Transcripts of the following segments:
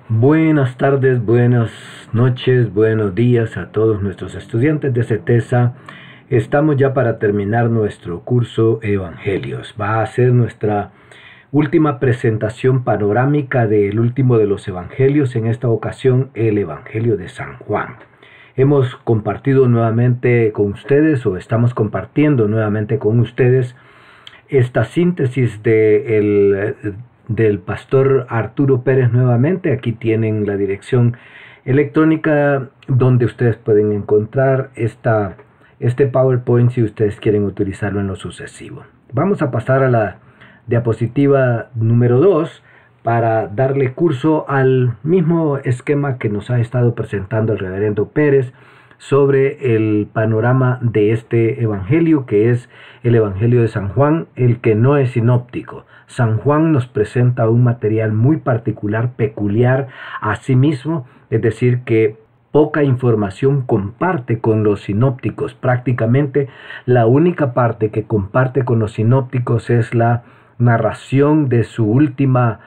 Buenas tardes, buenas noches, buenos días a todos nuestros estudiantes de CETESA. Estamos ya para terminar nuestro curso Evangelios. Va a ser nuestra última presentación panorámica del último de los Evangelios, en esta ocasión el Evangelio de San Juan. Hemos compartido nuevamente con ustedes, o estamos compartiendo nuevamente con ustedes, esta síntesis del pastor Arturo Pérez nuevamente. Aquí tienen la dirección electrónica donde ustedes pueden encontrar este PowerPoint si ustedes quieren utilizarlo en lo sucesivo. Vamos a pasar a la diapositiva número 2 para darle curso al mismo esquema que nos ha estado presentando el reverendo Pérez sobre el panorama de este evangelio, que es el Evangelio de San Juan, el que no es sinóptico. San Juan nos presenta un material muy particular, peculiar a sí mismo, es decir, que poca información comparte con los sinópticos. Prácticamente la única parte que comparte con los sinópticos es la narración de su última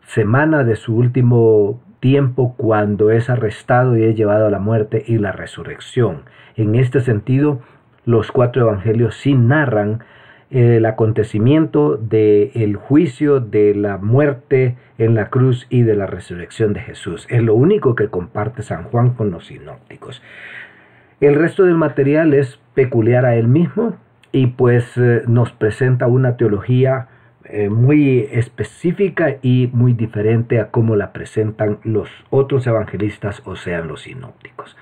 semana, de su último tiempo, cuando es arrestado y es llevado a la muerte, y la resurrección. En este sentido, los cuatro evangelios sí narran el acontecimiento del juicio, de la muerte en la cruz y de la resurrección de Jesús. Es lo único que comparte San Juan con los sinópticos. El resto del material es peculiar a él mismo y pues nos presenta una teología muy específica y muy diferente a cómo la presentan los otros evangelistas, o sean los sinópticos.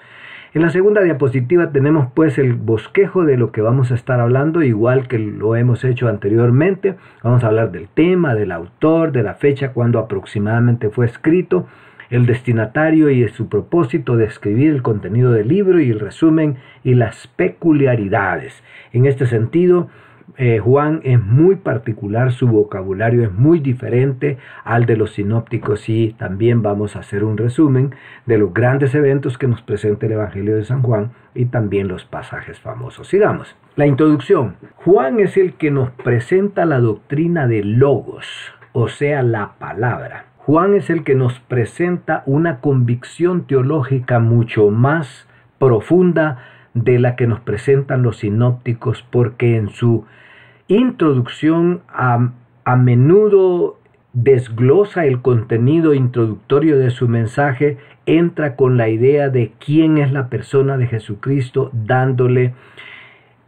En la segunda diapositiva tenemos pues el bosquejo de lo que vamos a estar hablando, igual que lo hemos hecho anteriormente. Vamos a hablar del tema, del autor, de la fecha cuando aproximadamente fue escrito, el destinatario y su propósito de escribir el contenido del libro, y el resumen y las peculiaridades. En este sentido, Juan es muy particular, su vocabulario es muy diferente al de los sinópticos, y también vamos a hacer un resumen de los grandes eventos que nos presenta el Evangelio de San Juan y también los pasajes famosos. Sigamos. La introducción. Juan es el que nos presenta la doctrina de Logos, o sea, la palabra. Juan es el que nos presenta una convicción teológica mucho más profunda de la que nos presentan los sinópticos, porque en su introducción a menudo desglosa el contenido introductorio de su mensaje, entra con la idea de quién es la persona de Jesucristo, dándole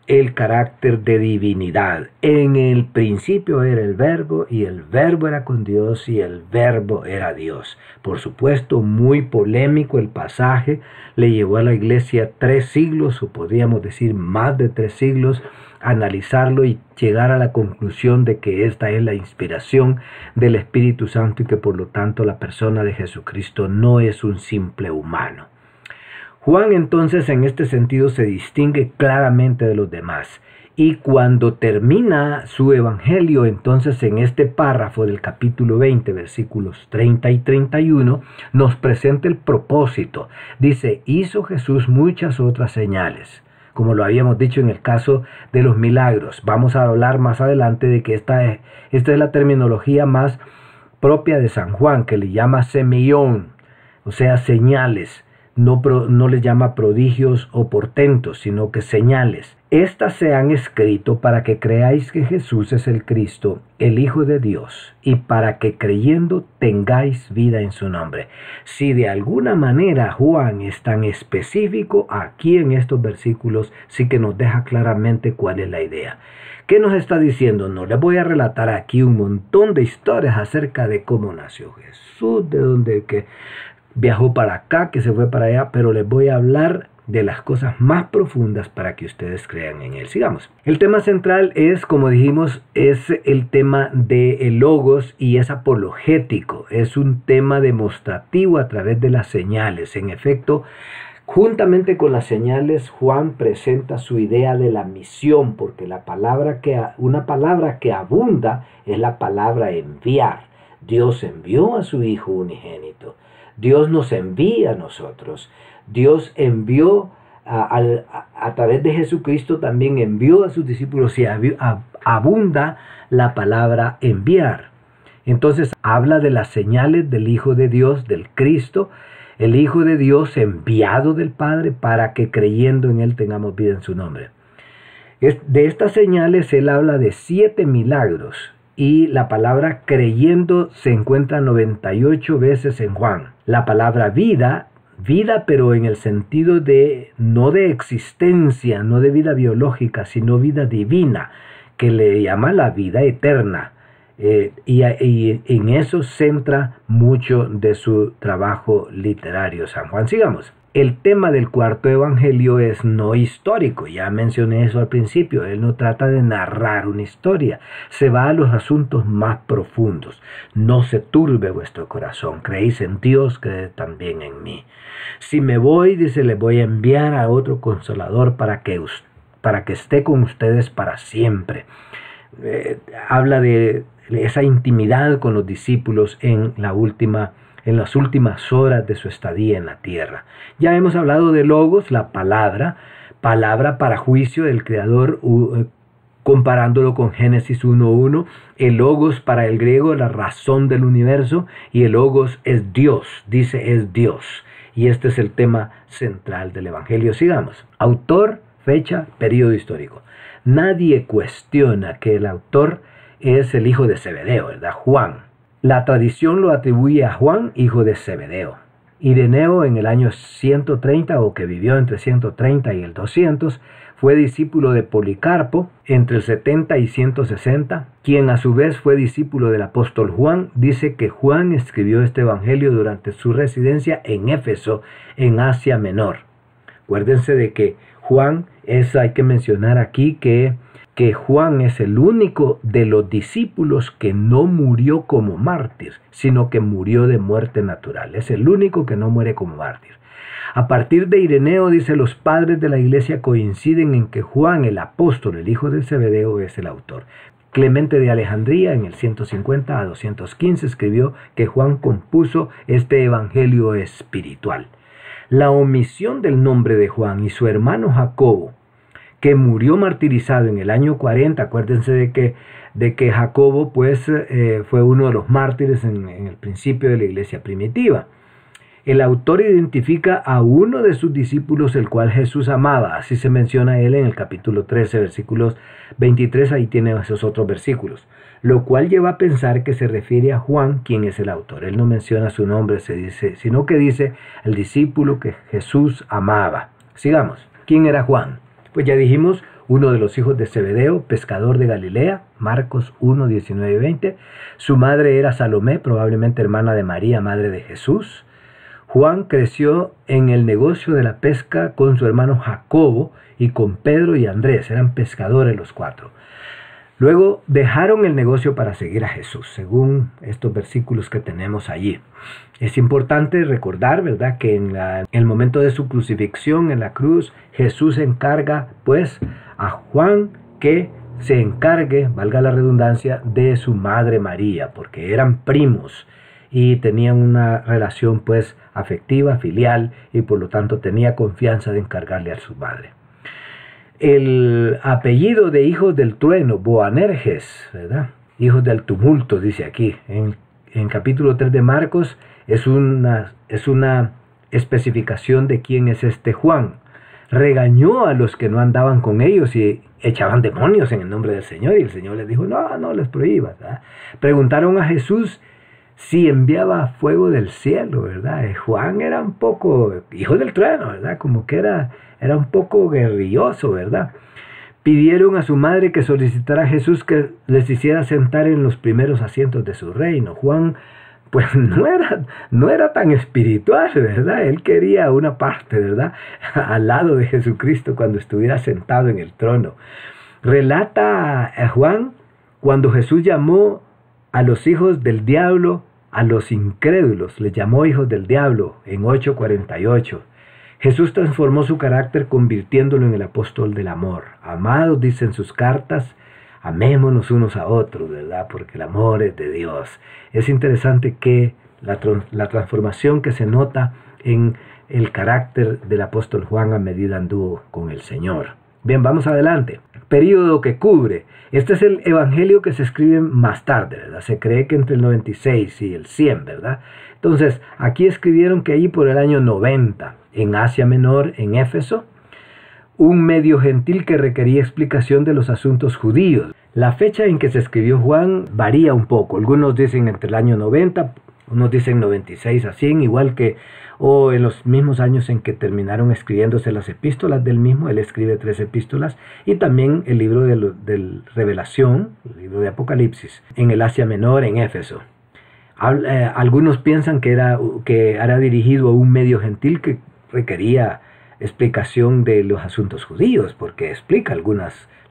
el carácter de divinidad. En el principio era el Verbo, y el Verbo era con Dios, y el Verbo era Dios. Por supuesto, muy polémico el pasaje, le llevó a la iglesia 3 siglos, o podríamos decir más de 3 siglos, analizarlo y llegar a la conclusión de que esta es la inspiración del Espíritu Santo, y que por lo tanto la persona de Jesucristo no es un simple humano. Juan entonces en este sentido se distingue claramente de los demás, y cuando termina su evangelio, entonces en este párrafo del capítulo 20, versículos 30 y 31, nos presenta el propósito. Dice: hizo Jesús muchas otras señales, como lo habíamos dicho en el caso de los milagros. Vamos a hablar más adelante de que esta es la terminología más propia de San Juan, que le llama semeión, o sea, señales. No les llama prodigios o portentos, sino que señales. Estas se han escrito para que creáis que Jesús es el Cristo, el Hijo de Dios, y para que creyendo tengáis vida en su nombre. Si de alguna manera Juan es tan específico, aquí en estos versículos sí que nos deja claramente cuál es la idea. ¿Qué nos está diciendo? No les voy a relatar aquí un montón de historias acerca de cómo nació Jesús, de dónde que viajó para acá, que se fue para allá, pero les voy a hablar de las cosas más profundas para que ustedes crean en él. Sigamos. El tema central es, como dijimos, es el tema del logos, y es apologético. Es un tema demostrativo a través de las señales. En efecto, juntamente con las señales, Juan presenta su idea de la misión, porque una palabra que abunda es la palabra enviar. Dios envió a su Hijo unigénito. Dios nos envía a nosotros. Dios envió a través de Jesucristo, también envió a sus discípulos, y abunda la palabra enviar. Entonces habla de las señales del Hijo de Dios, del Cristo, el Hijo de Dios enviado del Padre para que creyendo en Él tengamos vida en su nombre. De estas señales él habla de 7 milagros y la palabra creyendo se encuentra 98 veces en Juan. La palabra vida, vida pero en el sentido de no de existencia, no de vida biológica, sino vida divina, que le llama la vida eterna. Y en eso centra mucho de su trabajo literario San Juan. Sigamos. El tema del cuarto evangelio es no histórico, ya mencioné eso al principio, él no trata de narrar una historia, se va a los asuntos más profundos. No se turbe vuestro corazón, creéis en Dios, creed también en mí. Si me voy, dice, le voy a enviar a otro consolador para que esté con ustedes para siempre. Habla de esa intimidad con los discípulos en las últimas horas de su estadía en la tierra. Ya hemos hablado de logos, la palabra para juicio del Creador, comparándolo con Génesis 1:1. El logos para el griego, la razón del universo, y el logos es Dios, dice es Dios. Y este es el tema central del Evangelio. Sigamos. Autor, fecha, periodo histórico. Nadie cuestiona que el autor es el hijo de Zebedeo, ¿verdad? Juan. La tradición lo atribuye a Juan, hijo de Zebedeo. Ireneo en el año 130, o que vivió entre 130 y el 200, fue discípulo de Policarpo entre el 70 y 160, quien a su vez fue discípulo del apóstol Juan. Dice que Juan escribió este evangelio durante su residencia en Éfeso, en Asia Menor. Acuérdense de que Juan hay que mencionar aquí que Juan es el único de los discípulos que no murió como mártir, sino que murió de muerte natural. Es el único que no muere como mártir. A partir de Ireneo, dice, los padres de la iglesia coinciden en que Juan, el apóstol, el hijo de Zebedeo, es el autor. Clemente de Alejandría, en el 150 a 215, escribió que Juan compuso este evangelio espiritual. La omisión del nombre de Juan y su hermano Jacobo, que murió martirizado en el año 40, acuérdense de que Jacobo pues, fue uno de los mártires en el principio de la iglesia primitiva. El autor identifica a uno de sus discípulos, el cual Jesús amaba. Así se menciona él en el capítulo 13, versículos 23, ahí tiene esos otros versículos. Lo cual lleva a pensar que se refiere a Juan, quien es el autor. Él no menciona su nombre, sino que dice el discípulo que Jesús amaba. Sigamos. ¿Quién era Juan? Pues ya dijimos, uno de los hijos de Zebedeo, pescador de Galilea, Marcos 1, 19 y 20. Su madre era Salomé, probablemente hermana de María, madre de Jesús. Juan creció en el negocio de la pesca con su hermano Jacobo y con Pedro y Andrés, eran pescadores los 4. Luego dejaron el negocio para seguir a Jesús, según estos versículos que tenemos allí. Es importante recordar, ¿verdad?, que en el momento de su crucifixión en la cruz, Jesús encarga, pues, a Juan que se encargue, valga la redundancia, de su madre María, porque eran primos y tenían una relación, pues, afectiva, filial, y por lo tanto tenía confianza de encargarle a su madre. El apellido de hijos del trueno, Boanerges, ¿verdad? Hijos del tumulto, dice aquí. En capítulo 3 de Marcos es una especificación de quién es este Juan. Regañó a los que no andaban con ellos y echaban demonios en el nombre del Señor. Y el Señor les dijo, no les prohíbas, ¿verdad? Preguntaron a Jesús si enviaba fuego del cielo, ¿verdad? Juan era un poco hijo del trueno, ¿verdad? Como que era un poco guerrilloso, ¿verdad? Pidieron a su madre que solicitara a Jesús que les hiciera sentar en los primeros asientos de su reino. Juan, pues no era tan espiritual, ¿verdad? Él quería una parte, ¿verdad?, al lado de Jesucristo cuando estuviera sentado en el trono. Relata a Juan cuando Jesús llamó a los hijos del diablo, a los incrédulos, les llamó hijos del diablo en 8:48. Jesús transformó su carácter convirtiéndolo en el apóstol del amor. Amados, dicen sus cartas, amémonos unos a otros, ¿verdad? Porque el amor es de Dios. Es interesante que la transformación que se nota en el carácter del apóstol Juan a medida anduvo con el Señor. Bien, vamos adelante. periodo que cubre. Este es el evangelio que se escribe más tarde, ¿verdad? Se cree que entre el 96 y el 100, ¿verdad? Entonces, aquí escribieron que allí por el año 90, en Asia Menor, en Éfeso, un medio gentil que requería explicación de los asuntos judíos. La fecha en que se escribió Juan varía un poco. Algunos dicen entre el año 90, unos dicen 96 a 100, igual que o en los mismos años en que terminaron escribiéndose las epístolas del mismo. Él escribe 3 epístolas, y también el libro de Revelación, el libro de Apocalipsis, en el Asia Menor, en Éfeso. Algunos piensan que era dirigido a un medio gentil que requería explicación de los asuntos judíos, porque explica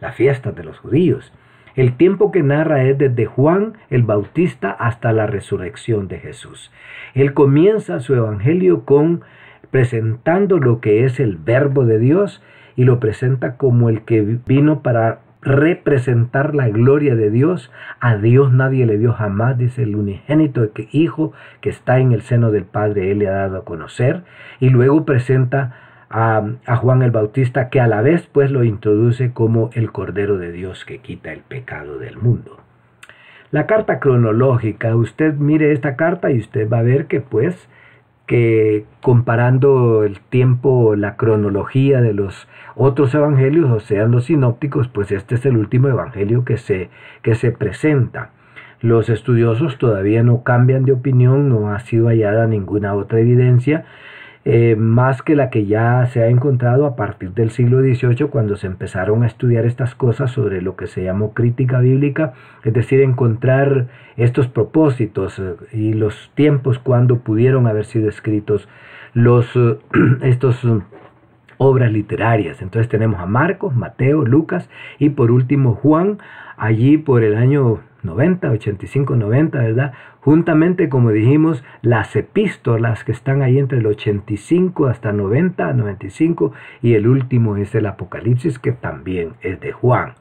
las fiestas de los judíos. El tiempo que narra es desde Juan el Bautista hasta la resurrección de Jesús. Él comienza su evangelio presentando lo que es el Verbo de Dios, y lo presenta como el que vino para representar la gloria de Dios. A Dios nadie le vio jamás, dice, el unigénito Hijo que está en el seno del Padre, Él le ha dado a conocer. Y luego presenta a Juan el Bautista, que a la vez pues lo introduce como el Cordero de Dios que quita el pecado del mundo. La carta cronológica, usted mire esta carta y usted va a ver que comparando el tiempo, la cronología de los otros evangelios, o sea, los sinópticos, pues este es el último evangelio que se presenta. Los estudiosos todavía no cambian de opinión, no ha sido hallada ninguna otra evidencia, más que la que ya se ha encontrado a partir del siglo XVIII, cuando se empezaron a estudiar estas cosas sobre lo que se llamó crítica bíblica, es decir, encontrar estos propósitos y los tiempos cuando pudieron haber sido escritos estos obras literarias. Entonces tenemos a Marcos, Mateo, Lucas y por último Juan, allí por el año 90, 85, 90, ¿verdad? Juntamente, como dijimos, las epístolas que están ahí entre el 85 hasta 90, 95, y el último es el Apocalipsis, que también es de Juan.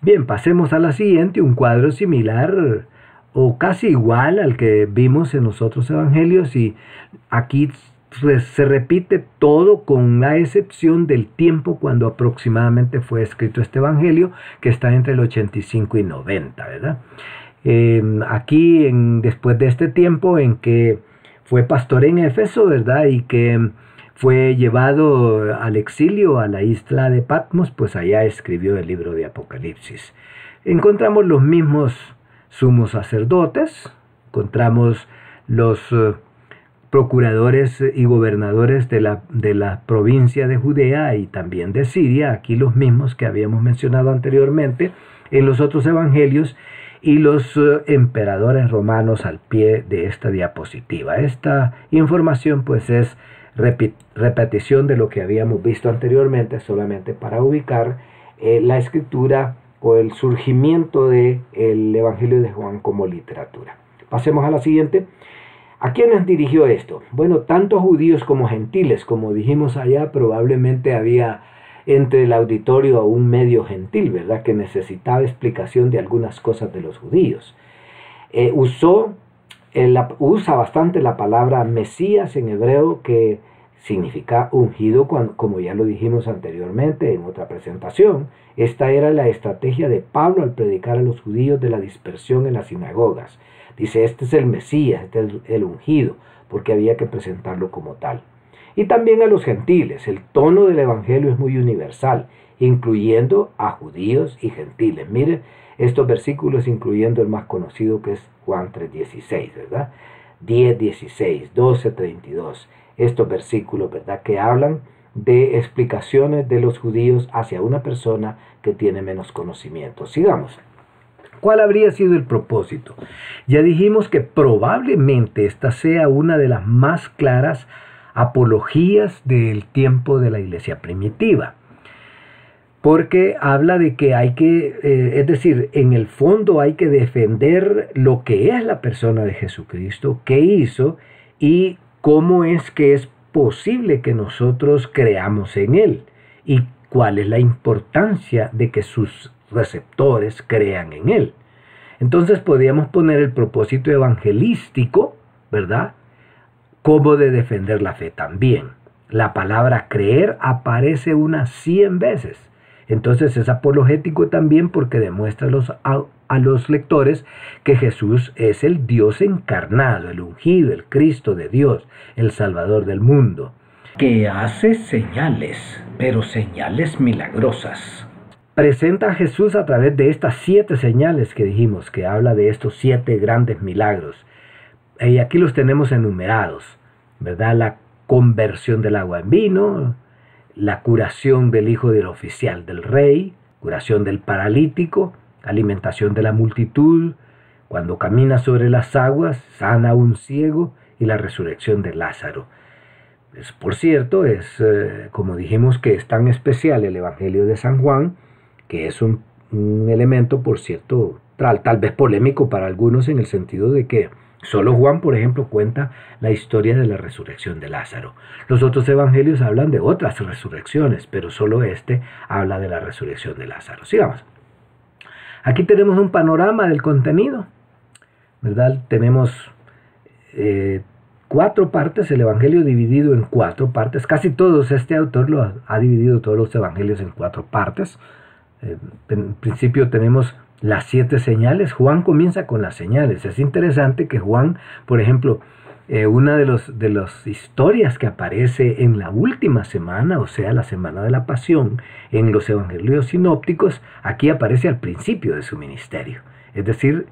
Bien, pasemos a la siguiente, un cuadro similar o casi igual al que vimos en los otros evangelios, y aquí se repite todo con la excepción del tiempo cuando aproximadamente fue escrito este evangelio, que está entre el 85 y 90, ¿verdad? Aquí, después de este tiempo en que fue pastor en Éfeso, ¿verdad? Y que fue llevado al exilio a la isla de Patmos, pues allá escribió el libro de Apocalipsis. Encontramos los mismos sumos sacerdotes, encontramos los procuradores y gobernadores de la provincia de Judea y también de Siria, aquí los mismos que habíamos mencionado anteriormente en los otros evangelios, y los emperadores romanos al pie de esta diapositiva. Esta información pues es repetición de lo que habíamos visto anteriormente, solamente para ubicar la escritura o el surgimiento del evangelio de Juan como literatura. Pasemos a la siguiente. ¿A quiénes dirigió esto? Bueno, tanto judíos como gentiles, como dijimos allá, probablemente había entre el auditorio a un medio gentil, ¿verdad?, que necesitaba explicación de algunas cosas de los judíos. Usa bastante la palabra Mesías en hebreo, que significa ungido, como ya lo dijimos anteriormente en otra presentación. Esta era la estrategia de Pablo al predicar a los judíos de la dispersión en las sinagogas. Dice, este es el Mesías, este es el ungido, porque había que presentarlo como tal. Y también a los gentiles. El tono del evangelio es muy universal, incluyendo a judíos y gentiles. Miren estos versículos, incluyendo el más conocido, que es Juan 3:16, ¿verdad? 10:16, 12:32. Estos versículos, ¿verdad?, que hablan de explicaciones de los judíos hacia una persona que tiene menos conocimiento. Sigamos. ¿Cuál habría sido el propósito? Ya dijimos que probablemente esta sea una de las más claras apologías del tiempo de la iglesia primitiva, porque habla de que es decir, en el fondo hay que defender lo que es la persona de Jesucristo, qué hizo y cómo es que es posible que nosotros creamos en Él, y cuál es la importancia de que sus receptores crean en Él. Entonces podríamos poner el propósito evangelístico, ¿verdad?, como de defender la fe también. La palabra creer aparece unas 100 veces Entonces es apologético también porque demuestra a los lectores que Jesús es el Dios encarnado, el ungido, el Cristo de Dios, el Salvador del mundo, que hace señales, pero señales milagrosas. Presenta a Jesús a través de estas 7 señales que dijimos, que habla de estos 7 grandes milagros. Y aquí los tenemos enumerados, ¿verdad? La conversión del agua en vino, la curación del hijo del oficial del rey, curación del paralítico, alimentación de la multitud, cuando camina sobre las aguas, sana a un ciego, y la resurrección de Lázaro. Por cierto, como dijimos que es tan especial el Evangelio de San Juan, que es un elemento, por cierto, tal vez polémico para algunos, en el sentido de que solo Juan, por ejemplo, cuenta la historia de la resurrección de Lázaro. Los otros evangelios hablan de otras resurrecciones, pero solo este habla de la resurrección de Lázaro. Sigamos. Aquí tenemos un panorama del contenido, ¿verdad? Tenemos 4 partes, el evangelio dividido en 4 partes. Casi todos, este autor ha dividido todos los evangelios en 4 partes. En principio tenemos las 7 señales. Juan comienza con las señales. Es interesante que Juan, por ejemplo, una de las historias que aparece en la última semana, o sea, la semana de la pasión, en los evangelios sinópticos, aquí aparece al principio de su ministerio. Es decir,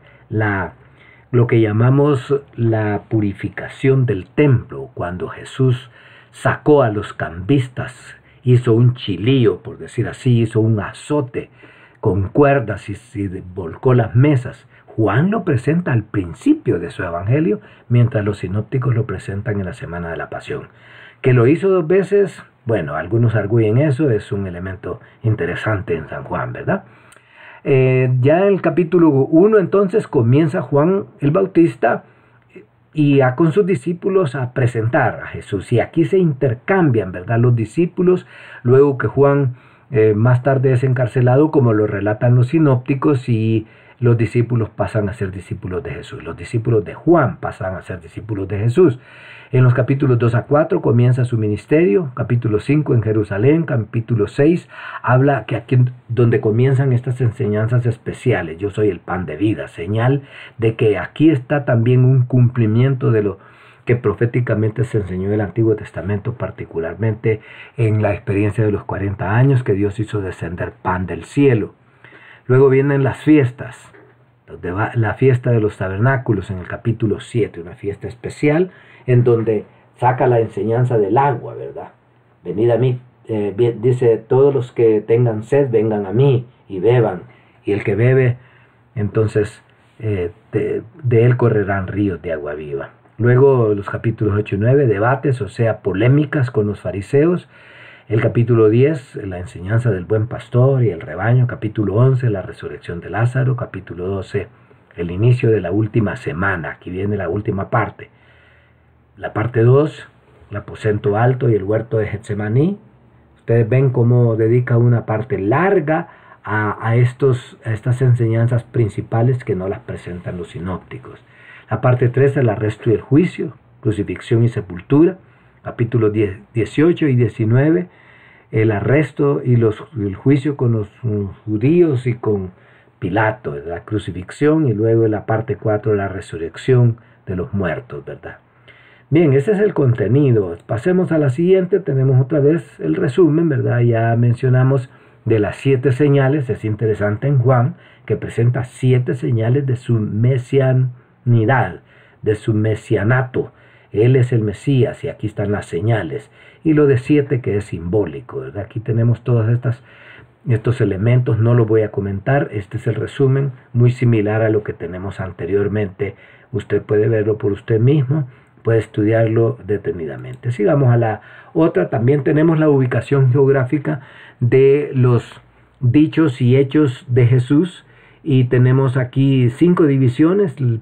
lo que llamamos la purificación del templo, cuando Jesús sacó a los cambistas, hizo un chilío, por decir así, hizo un azote con cuerdas y volcó las mesas. Juan lo presenta al principio de su evangelio, mientras los sinópticos lo presentan en la semana de la pasión. Que lo hizo 2 veces, bueno, algunos arguyen eso, es un elemento interesante en San Juan, ¿verdad? Ya en el capítulo 1 entonces comienza Juan el Bautista y con sus discípulos a presentar a Jesús. Y aquí se intercambian, ¿verdad? Los discípulos, luego que Juan más tarde es encarcelado, como lo relatan los sinópticos, y los discípulos pasan a ser discípulos de Jesús. Los discípulos de Juan pasan a ser discípulos de Jesús. En los capítulos 2 a 4 comienza su ministerio. Capítulo 5 en Jerusalén. Capítulo 6 habla que aquí donde comienzan estas enseñanzas especiales. Yo soy el pan de vida. Señal de que aquí está también un cumplimiento de lo que proféticamente se enseñó en el Antiguo Testamento, particularmente en la experiencia de los 40 años que Dios hizo descender pan del cielo. Luego vienen las fiestas, la fiesta de los tabernáculos en el capítulo 7, una fiesta especial en donde saca la enseñanza del agua, ¿verdad? Venid a mí, dice, todos los que tengan sed, vengan a mí y beban. Y el que bebe, entonces de él correrán ríos de agua viva. Luego los capítulos 8 y 9, debates, o sea, polémicas con los fariseos. El capítulo 10, la enseñanza del buen pastor y el rebaño. Capítulo 11, la resurrección de Lázaro. Capítulo 12, el inicio de la última semana. Aquí viene la última parte. La parte 2, el aposento alto y el huerto de Getsemaní. Ustedes ven cómo dedica una parte larga a estas enseñanzas principales que no las presentan los sinópticos. La parte 3, el arresto y el juicio, crucifixión y sepultura. Capítulos 18 y 19, el arresto y el juicio con los judíos y con Pilato, la crucifixión, y luego en la parte 4, la resurrección de los muertos, ¿verdad? Bien, ese es el contenido. Pasemos a la siguiente, tenemos otra vez el resumen, ¿verdad? Ya mencionamos de las 7 señales. Es interesante en Juan que presenta 7 señales de su mesianidad, de su mesianato. Él es el Mesías y aquí están las señales. Y lo de 7 que es simbólico, ¿verdad? Aquí tenemos todos estos elementos, no los voy a comentar. Este es el resumen, muy similar a lo que tenemos anteriormente. Usted puede verlo por usted mismo, puede estudiarlo detenidamente. Sigamos a la otra. También tenemos la ubicación geográfica de los dichos y hechos de Jesús. Y tenemos aquí 5 divisiones. El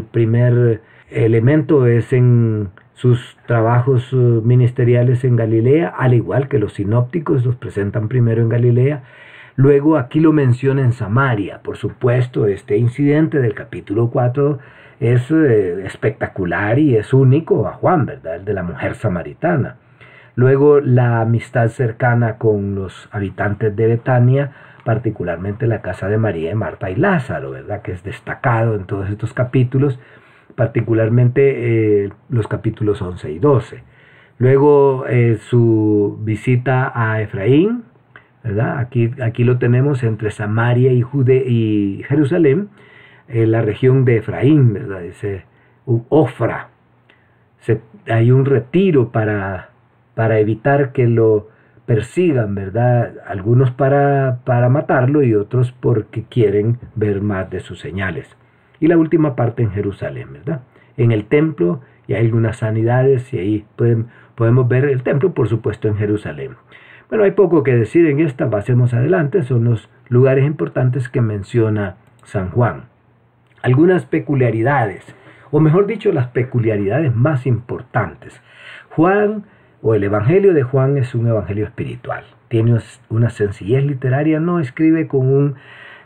primer elemento es en sus trabajos ministeriales en Galilea, al igual que los sinópticos los presentan primero en Galilea. Luego aquí lo menciona en Samaria. Por supuesto, este incidente del capítulo 4 es espectacular y es único a Juan, ¿verdad? El de la mujer samaritana. Luego la amistad cercana con los habitantes de Betania, particularmente la casa de María, Marta y Lázaro, ¿verdad? Que es destacado en todos estos capítulos, particularmente los capítulos 11 y 12. Luego su visita a Efraín, ¿verdad? Aquí lo tenemos entre Samaria y Jerusalén, la región de Efraín, ¿verdad? Dice Ofra. Hay un retiro para evitar que lo persigan, ¿verdad? Algunos para matarlo y otros porque quieren ver más de sus señales. Y la última parte en Jerusalén, ¿verdad? En el templo, y hay algunas sanidades, y ahí podemos ver el templo, por supuesto, en Jerusalén. Bueno, hay poco que decir en esta, pasemos adelante, son los lugares importantes que menciona San Juan. Algunas peculiaridades, o mejor dicho, las peculiaridades más importantes. Juan, o el Evangelio de Juan, es un evangelio espiritual. Tiene una sencillez literaria, no escribe con un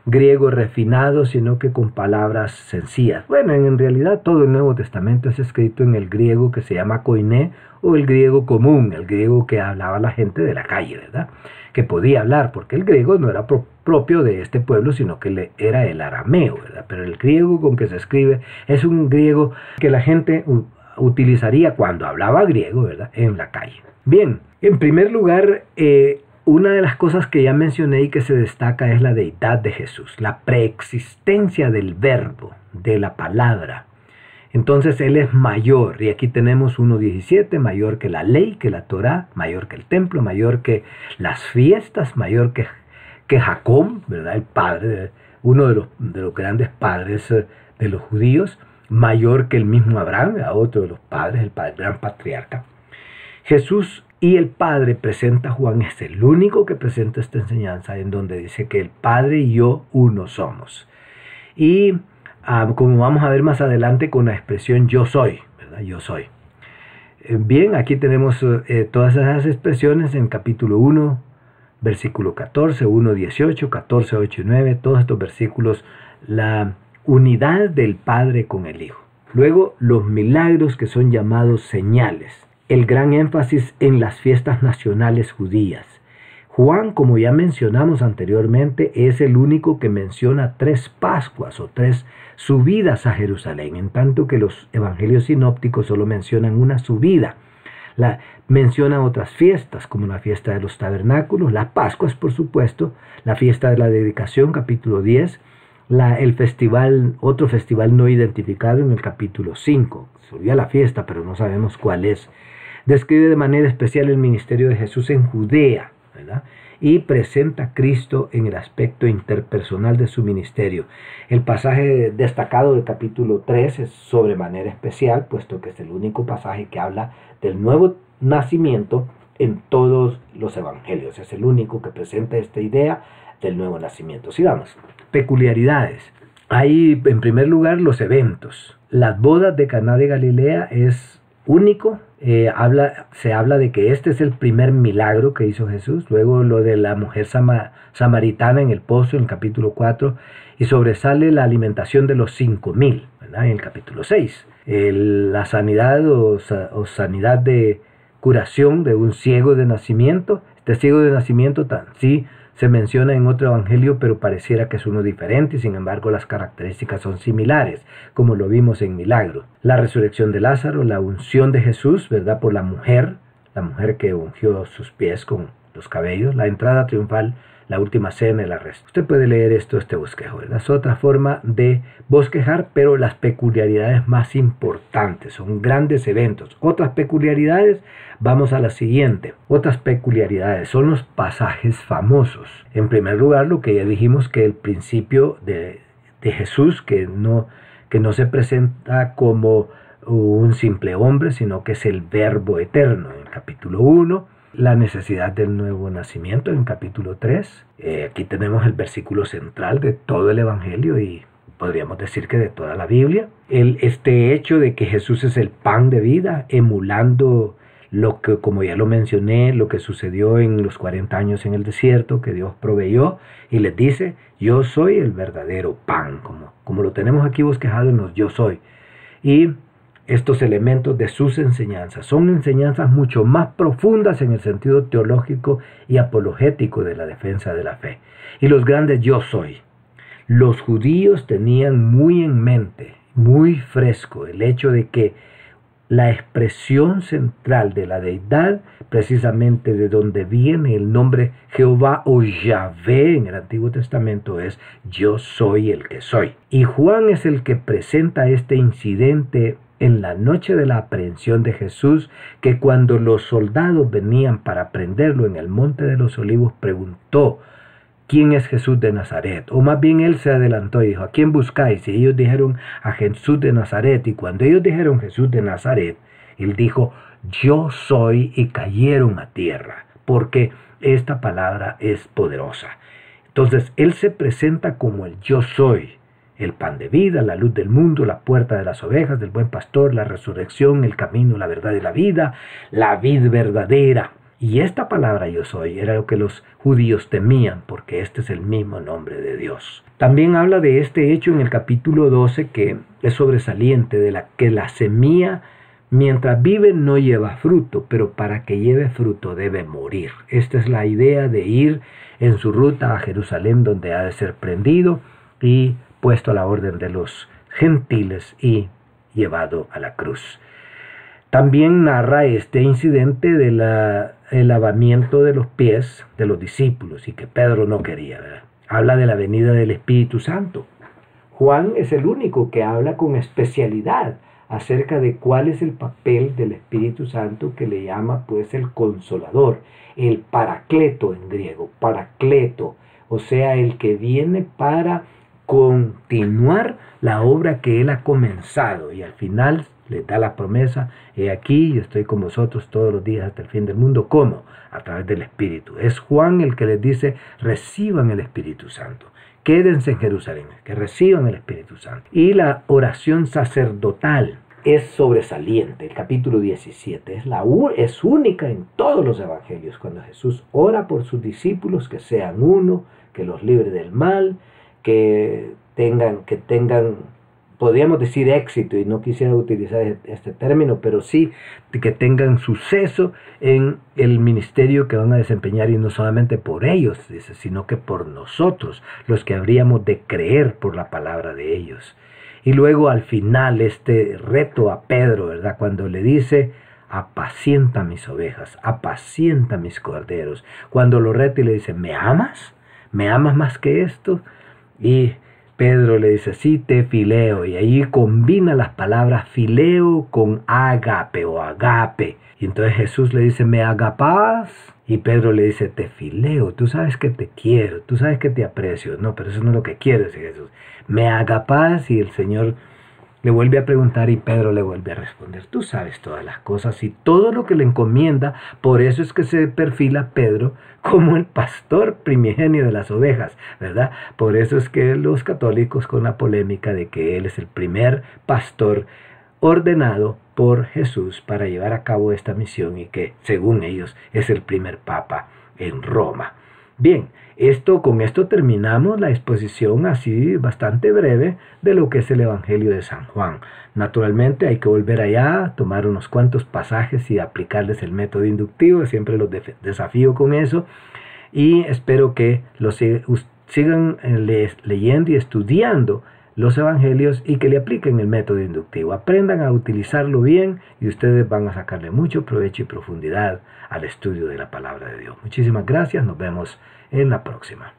griego refinado, sino que con palabras sencillas. Bueno, en realidad todo el Nuevo Testamento es escrito en el griego que se llama koiné, o el griego común, el griego que hablaba la gente de la calle, ¿verdad? Que podía hablar, porque el griego no era propio de este pueblo, sino que era el arameo, ¿verdad? Pero el griego con que se escribe es un griego que la gente utilizaría cuando hablaba griego, ¿verdad? En la calle. Bien, en primer lugar, una de las cosas que ya mencioné y que se destaca es la deidad de Jesús, la preexistencia del verbo, de la palabra. Entonces Él es mayor, y aquí tenemos 1.17, mayor que la ley, que la Torá, mayor que el templo, mayor que las fiestas, mayor que Jacob, ¿verdad? El padre, uno de los grandes padres de los judíos, mayor que el mismo Abraham, otro de los padres, el gran patriarca. Jesús y el Padre presenta, Juan es el único que presenta esta enseñanza en donde dice que el Padre y yo uno somos. Y como vamos a ver más adelante con la expresión yo soy, ¿verdad? Yo soy. Bien, aquí tenemos todas esas expresiones en capítulo 1, versículo 14, 1.18, 14, 8 y 9, todos estos versículos, la unidad del Padre con el Hijo. Luego, los milagros que son llamados señales. El gran énfasis en las fiestas nacionales judías. Juan, como ya mencionamos anteriormente, es el único que menciona 3 Pascuas o 3 subidas a Jerusalén, en tanto que los evangelios sinópticos solo mencionan una subida. Mencionan otras fiestas, como la fiesta de los tabernáculos, las Pascuas, por supuesto, la fiesta de la dedicación, capítulo 10, el festival, otro festival no identificado en el capítulo 5. Subía la fiesta, pero no sabemos cuál es. Describe de manera especial el ministerio de Jesús en Judea, ¿verdad? Y presenta a Cristo en el aspecto interpersonal de su ministerio. El pasaje destacado del capítulo 3 es sobremanera especial, puesto que es el único pasaje que habla del nuevo nacimiento en todos los evangelios. Es el único que presenta esta idea del nuevo nacimiento. Sigamos. Peculiaridades. Hay, en primer lugar, los eventos. Las bodas de Caná de Galilea es único. Se habla de que este es el primer milagro que hizo Jesús. Luego lo de la mujer samaritana en el pozo en el capítulo 4, y sobresale la alimentación de los 5.000, ¿verdad? En el capítulo 6. La sanidad o sanidad de curación de un ciego de nacimiento. Este ciego de nacimiento sí se menciona en otro evangelio, pero pareciera que es uno diferente, y sin embargo las características son similares, como lo vimos en Milagros. La resurrección de Lázaro, la unción de Jesús, ¿verdad? Por la mujer que ungió sus pies con los cabellos, la entrada triunfal, la última cena, el arresto. Usted puede leer este bosquejo, ¿verdad? Es otra forma de bosquejar, pero las peculiaridades más importantes, son grandes eventos. Otras peculiaridades, vamos a la siguiente. Otras peculiaridades son los pasajes famosos. En primer lugar, lo que ya dijimos, que el principio de Jesús, que no se presenta como un simple hombre, sino que es el Verbo eterno, en el capítulo 1. La necesidad del nuevo nacimiento en capítulo 3. Aquí tenemos el versículo central de todo el Evangelio y podríamos decir que de toda la Biblia. Este hecho de que Jesús es el pan de vida, emulando lo que, como ya lo mencioné, lo que sucedió en los 40 años en el desierto, que Dios proveyó y les dice, yo soy el verdadero pan, como lo tenemos aquí bosquejado en los yo soy. Y estos elementos de sus enseñanzas. Son enseñanzas mucho más profundas en el sentido teológico y apologético de la defensa de la fe. Y los grandes yo soy. Los judíos tenían muy en mente, muy fresco, el hecho de que la expresión central de la deidad, precisamente de donde viene el nombre Jehová o Yahvé en el Antiguo Testamento, es yo soy el que soy. Y Juan es el que presenta este incidente en la noche de la aprehensión de Jesús, que cuando los soldados venían para prenderlo en el Monte de los Olivos, preguntó: ¿quién es Jesús de Nazaret? O más bien él se adelantó y dijo: ¿a quién buscáis? Y ellos dijeron: a Jesús de Nazaret. Y cuando ellos dijeron Jesús de Nazaret, él dijo: yo soy, y cayeron a tierra, porque esta palabra es poderosa. Entonces él se presenta como el yo soy, el pan de vida, la luz del mundo, la puerta de las ovejas, del buen pastor, la resurrección, el camino, la verdad y la vida, la vid verdadera. Y esta palabra yo soy era lo que los judíos temían, porque este es el mismo nombre de Dios. También habla de este hecho en el capítulo 12, que es sobresaliente, de que la semilla mientras vive no lleva fruto, pero para que lleve fruto debe morir. Esta es la idea de ir en su ruta a Jerusalén, donde ha de ser prendido y puesto a la orden de los gentiles y llevado a la cruz. También narra este incidente del lavamiento de los pies de los discípulos y que Pedro no quería, ¿verdad? Habla de la venida del Espíritu Santo. Juan es el único que habla con especialidad acerca de cuál es el papel del Espíritu Santo, que le llama pues el Consolador, el Paracleto en griego, Paracleto, o sea, el que viene para continuar la obra que él ha comenzado, y al final les da la promesa: he aquí, yo estoy con vosotros todos los días hasta el fin del mundo. ¿Cómo? A través del Espíritu. Es Juan el que les dice: reciban el Espíritu Santo, quédense en Jerusalén, que reciban el Espíritu Santo. Y la oración sacerdotal es sobresaliente. El capítulo 17 es única en todos los evangelios, cuando Jesús ora por sus discípulos, que sean uno, que los libre del mal, que tengan, podríamos decir éxito, y no quisiera utilizar este término, pero sí que tengan suceso en el ministerio que van a desempeñar, y no solamente por ellos, dice, sino que por nosotros, los que habríamos de creer por la palabra de ellos. Y luego al final este reto a Pedro, ¿verdad? Cuando le dice: apacienta mis ovejas, apacienta mis corderos. Cuando lo reta y le dice: ¿me amas? ¿Me amas más que esto? Y Pedro le dice: sí, te fileo. Y ahí combina las palabras fileo con ágape o agape. Y entonces Jesús le dice: ¿me agapas? Y Pedro le dice: te fileo. Tú sabes que te quiero, tú sabes que te aprecio. No, pero eso no es lo que quiere decir Jesús. ¿Me agapas? Y el Señor le vuelve a preguntar y Pedro le vuelve a responder: tú sabes todas las cosas y todo lo que le encomienda. Por eso es que se perfila Pedro como el pastor primigenio de las ovejas, ¿verdad? Por eso es que los católicos, con la polémica de que él es el primer pastor ordenado por Jesús para llevar a cabo esta misión, y que según ellos es el primer papa en Roma. Bien, con esto terminamos la exposición así bastante breve de lo que es el Evangelio de San Juan. Naturalmente hay que volver allá, tomar unos cuantos pasajes y aplicarles el método inductivo. Siempre los desafío con eso, y espero que sigan leyendo y estudiando los evangelios y que le apliquen el método inductivo. Aprendan a utilizarlo bien y ustedes van a sacarle mucho provecho y profundidad al estudio de la palabra de Dios. Muchísimas gracias, nos vemos en la próxima.